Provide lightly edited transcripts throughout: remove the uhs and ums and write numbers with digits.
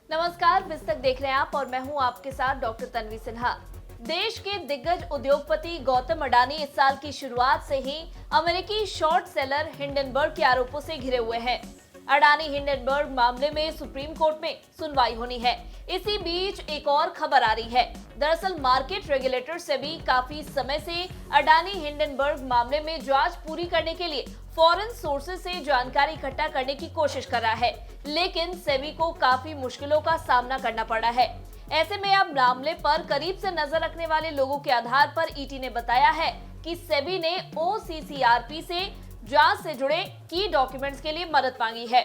नमस्कार, बिज तक देख रहे हैं आप और मैं हूं आपके साथ डॉक्टर तन्वी सिन्हा। देश के दिग्गज उद्योगपति गौतम अडानी इस साल की शुरुआत से ही अमेरिकी शॉर्ट सेलर हिंडनबर्ग के आरोपों से घिरे हुए हैं। अडानी हिंडनबर्ग मामले में सुप्रीम कोर्ट में सुनवाई होनी है। इसी बीच एक और खबर आ रही है। दरअसल मार्केट रेगुलेटर सेबी काफी समय से अडानी हिंडनबर्ग मामले में जांच पूरी करने के लिए फॉरेन सोर्सेज से जानकारी इकट्ठा करने की कोशिश कर रहा है, लेकिन सेबी को काफी मुश्किलों का सामना करना पड़ा है। ऐसे में अब मामले पर करीब से नजर रखने वाले लोगों के आधार पर ईटी ने बताया है कि सेबी ने ओसीसीआरपी से जांच से जुड़े की डॉक्यूमेंट्स के लिए मदद मांगी है।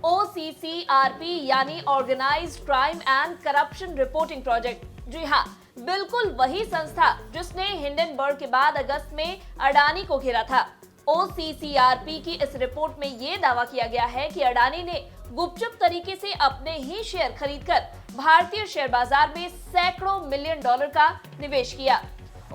ओसीसीआरपी यानी organised crime and corruption reporting project. जी हाँ, बिल्कुल वही संस्था जिसने हिंडनबर्ग के बाद अगस्त में अडानी को घेरा था। ओसीसीआरपी की इस रिपोर्ट में ये दावा किया गया है कि अडानी ने गुपचुप तरीके से अपने ही शेयर खरीदकर भारतीय शेयर बाजार में सैकड़ों मिलियन डॉलर का निवेश किया।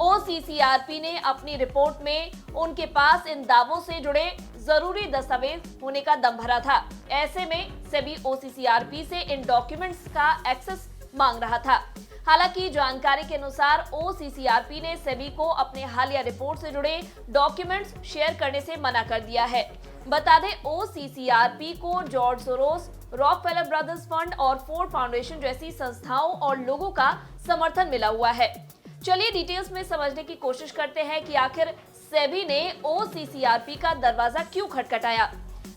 ओसीसीआरपी ने अपनी रिपोर्ट में उनके पास इन दावों से जुड़े जरूरी दस्तावेज होने का दम भरा था। ऐसे में सेबी ओसीसीआरपी से इन डॉक्यूमेंट्स का एक्सेस मांग रहा था। हालांकि जानकारी के अनुसार ओसीसीआरपी ने सेबी को अपने हालिया रिपोर्ट से जुड़े डॉक्यूमेंट्स शेयर करने से मना कर दिया है। बता दें, ओसीसीआरपी को George Soros, Rockefeller brothers fund और फोर्ड फाउंडेशन जैसी संस्थाओं और लोगों का समर्थन मिला हुआ है। चलिए डिटेल्स में समझने की कोशिश करते हैं कि आखिर सेबी ने ओसीसीआरपी का दरवाजा क्यों खटखटाया।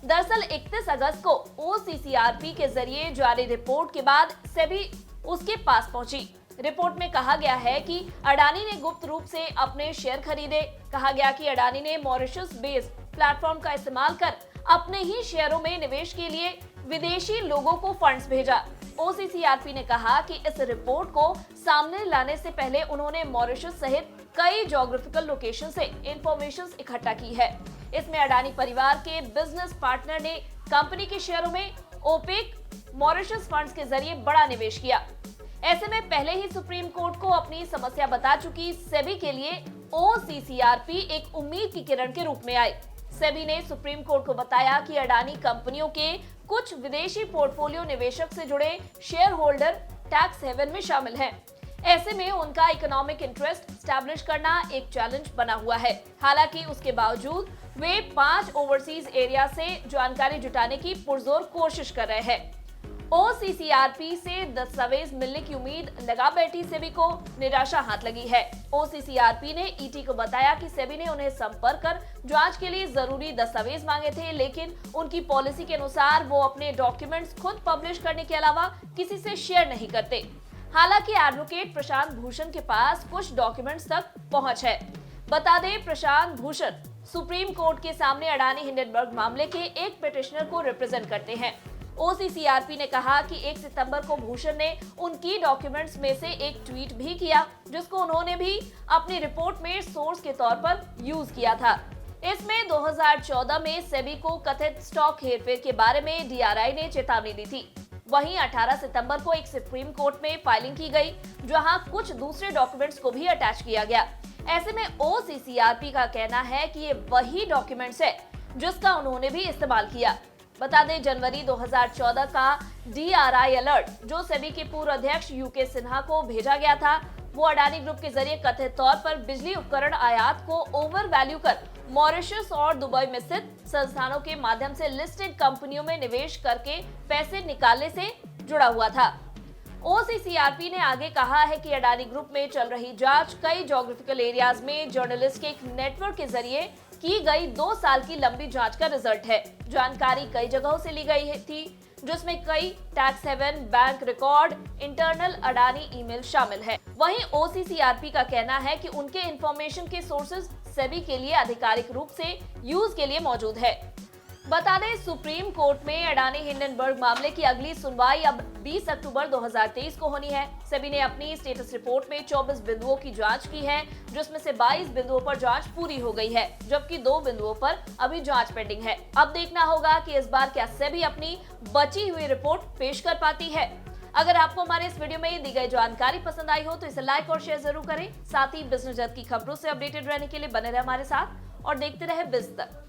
दरअसल 31 अगस्त को ओसीसीआरपी के जरिए जारी रिपोर्ट के बाद सेबी उसके पास पहुंची। रिपोर्ट में कहा गया है कि अडानी ने गुप्त रूप से अपने शेयर खरीदे। कहा गया कि अडानी ने मॉरिशस बेस्ड प्लेटफॉर्म का इस्तेमाल कर अपने ही शेयरों में निवेश के लिए विदेशी लोगों को फंड्स भेजा। ओसीसीआरपी ने कहा कि इस रिपोर्ट को सामने लाने से पहले उन्होंने मॉरिशस सहित कई ज्योग्राफिकल लोकेशन से इंफॉर्मेशन इकट्ठा की है। इसमें अडानी परिवार के बिजनेस पार्टनर ने कंपनी के शेयरों में ओपेक मॉरिशस फंड्स के जरिए बड़ा निवेश किया। ऐसे में पहले ही सुप्रीम कोर्ट को अपनी समस्या बता चुकी सेबी के लिए ओसीसीआरपी एक उम्मीद की किरण के रूप में आई। सेबी ने सुप्रीम कोर्ट को बताया कि अडानी कंपनियों के कुछ विदेशी पोर्टफोलियो निवेशक से जुड़े शेयर होल्डर टैक्स हेवन में शामिल हैं। ऐसे में उनका इकोनॉमिक इंटरेस्ट स्टैब्लिश करना एक चैलेंज बना हुआ है। हालांकि उसके बावजूद वे 5 ओवरसीज एरिया से जानकारी जुटाने की पुरजोर कोशिश कर रहे हैं। ओसीसीआरपी से दस्तावेज मिलने की उम्मीद लगा बैठी सेबी को निराशा हाथ लगी है। ओसीसीआरपी ने ईटी को बताया कि सेबी ने उन्हें संपर्क कर जांच के लिए जरूरी दस्तावेज मांगे थे, लेकिन उनकी पॉलिसी के अनुसार वो अपने डॉक्यूमेंट्स खुद पब्लिश करने के अलावा किसी से शेयर नहीं करते। हालांकि एडवोकेट प्रशांत भूषण के पास कुछ डॉक्यूमेंट्स तक पहुंच है। बता दें, प्रशांत भूषण सुप्रीम कोर्ट के सामने अडानी हिंडनबर्ग मामले के एक पिटिशनर को रिप्रेजेंट करते हैं। ओसीसीआरपी ने कहा कि 1 सितंबर को भूषण ने उनकी डॉक्यूमेंट्स में से एक ट्वीट भी किया, जिसको उन्होंने भी अपनी रिपोर्ट में सोर्स के तौर पर यूज किया था। इसमें 2014 में सेबी को कथित स्टॉक हेरफेर के बारे में डीआरआई ने चेतावनी दी थी। वहीं 18 सितंबर को एक सुप्रीम कोर्ट में फाइलिंग की गई, जहां कुछ दूसरे डॉक्यूमेंट्स को भी अटैच किया गया। ऐसे में ओसीसीआरपी का कहना है कि ये वही डॉक्यूमेंट्स है जिसका उन्होंने भी इस्तेमाल किया। बता दें, जनवरी 2014 का डीआरआई अलर्ट जो सेबी के पूर्व अध्यक्ष यूके सिन्हा को भेजा गया था, वो अडानी ग्रुप के जरिए कथित तौर पर बिजली उपकरण आयात को ओवर वैल्यू कर मॉरिशस और दुबई में स्थित संस्थानों के माध्यम से लिस्टेड कंपनियों में निवेश करके पैसे निकालने से जुड़ा हुआ था। ओसीसीआरपी ने आगे कहा है कि अडानी ग्रुप में चल रही जांच कई ज्योग्राफिकल एरियाज में जर्नलिस्ट के एक नेटवर्क के जरिए की गई 2 साल की लंबी जांच का रिजल्ट है। जानकारी कई जगहों से ली गई थी, जिसमें कई tax haven, bank record, internal Adani email शामिल है। वहीं ओसीसीआरपी का कहना है कि उनके इंफॉर्मेशन के सोर्सेज सेबी के लिए आधिकारिक रूप से यूज के लिए मौजूद है। बता दें, सुप्रीम कोर्ट में अडानी हिंडनबर्ग मामले की अगली सुनवाई अब 20 अक्टूबर 2023 को होनी है। सेबी ने अपनी स्टेटस रिपोर्ट में 24 बिंदुओं की जांच की है, जिसमें से 22 बिंदुओं पर जांच पूरी हो गई है, जबकि 2 बिंदुओं पर अभी जांच पेंडिंग है। अब देखना होगा कि इस बार क्या सेबी अपनी बची हुई रिपोर्ट पेश कर पाती है। अगर आपको हमारे इस वीडियो में दी गई जानकारी पसंद आई हो तो इसे लाइक और शेयर जरूर करें। साथ ही बिजनेस जगत की खबरों से अपडेटेड रहने के लिए बने रहे हमारे साथ और देखते रहे बिज तक।